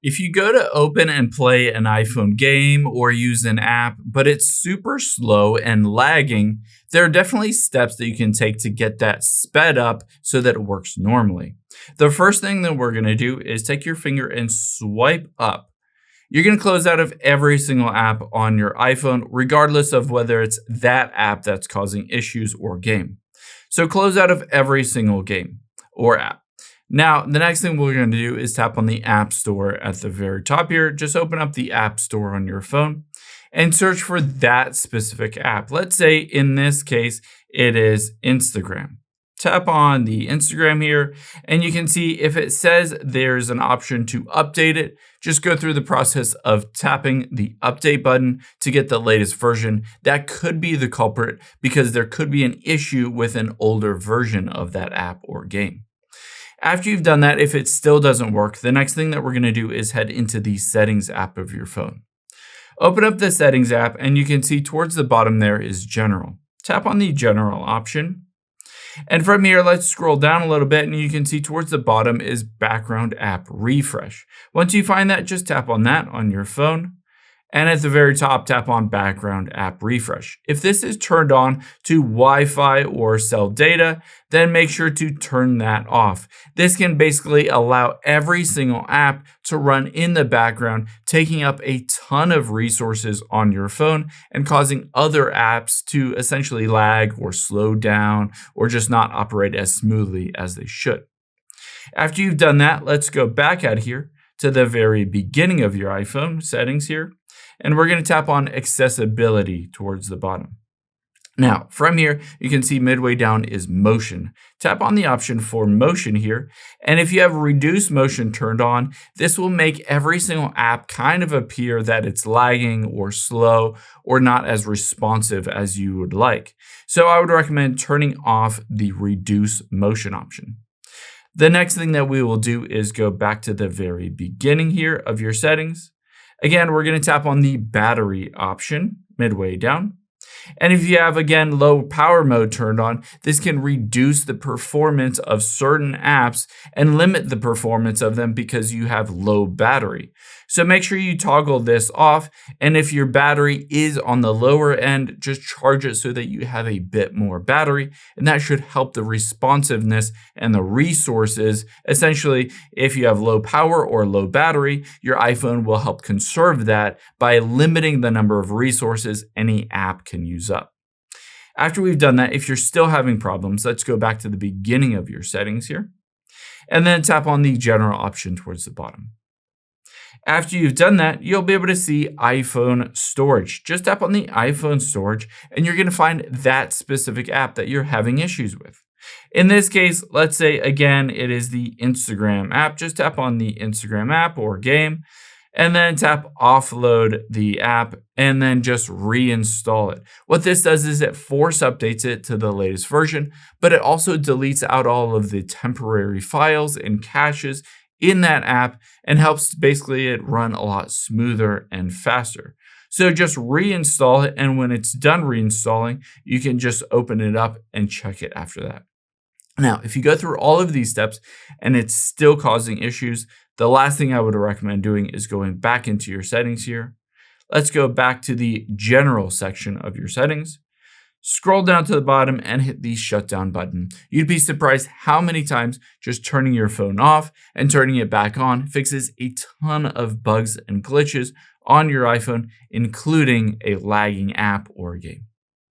If you go to open and play an iPhone game or use an app, but it's super slow and lagging, there are definitely steps that you can take to get that sped up so that it works normally. The first thing that we're going to do is take your finger and swipe up. You're going to close out of every single app on your iPhone, regardless of whether it's that app that's causing issues or game. So close out of every single game or app. Now, the next thing we're going to do is tap on the App Store at the very top here. Just open up the App Store on your phone and search for that specific app. Let's say in this case, it is Instagram. Tap on the Instagram here, and you can see if it says there's an option to update it, just go through the process of tapping the update button to get the latest version. That could be the culprit because there could be an issue with an older version of that app or game. After you've done that, if it still doesn't work, the next thing that we're going to do is head into the Settings app of your phone. Open up the Settings app, and you can see towards the bottom there is General. Tap on the General option. And from here, let's scroll down a little bit, and you can see towards the bottom is Background App Refresh. Once you find that, just tap on that on your phone. And at the very top, tap on Background App Refresh. If this is turned on to Wi-Fi or cell data, then make sure to turn that off. This can basically allow every single app to run in the background, taking up a ton of resources on your phone and causing other apps to essentially lag or slow down or just not operate as smoothly as they should. After you've done that, let's go back out here to the very beginning of your iPhone settings here. And we're going to tap on accessibility towards the bottom. Now, from here, you can see midway down is motion. Tap on the option for motion here. And if you have reduced motion turned on, this will make every single app kind of appear that it's lagging or slow or not as responsive as you would like. So I would recommend turning off the reduce motion option. The next thing that we will do is go back to the very beginning here of your settings. Again, we're going to tap on the battery option midway down. And if you have, again, low power mode turned on, this can reduce the performance of certain apps and limit the performance of them because you have low battery. So make sure you toggle this off. And if your battery is on the lower end, just charge it so that you have a bit more battery. And that should help the responsiveness and the resources. Essentially, if you have low power or low battery, your iPhone will help conserve that by limiting the number of resources any app can use up. After we've done that, if you're still having problems, let's go back to the beginning of your settings here. And then tap on the general option towards the bottom. After you've done that, you'll be able to see iPhone storage. Just tap on the iPhone storage and you're going to find that specific app that you're having issues with. In this case, let's say, again, it is the Instagram app. Just tap on the Instagram app or game and then tap offload the app and then just reinstall it. What this does is it force updates it to the latest version, but it also deletes out all of the temporary files and caches in that app and helps basically it run a lot smoother and faster. So just reinstall it, and when it's done reinstalling, you can just open it up and check it after that. Now, if you go through all of these steps and it's still causing issues, the last thing I would recommend doing is going back into your settings here. Let's go back to the general section of your settings. Scroll down to the bottom and hit the shutdown button. You'd be surprised how many times just turning your phone off and turning it back on fixes a ton of bugs and glitches on your iPhone, including a lagging app or game.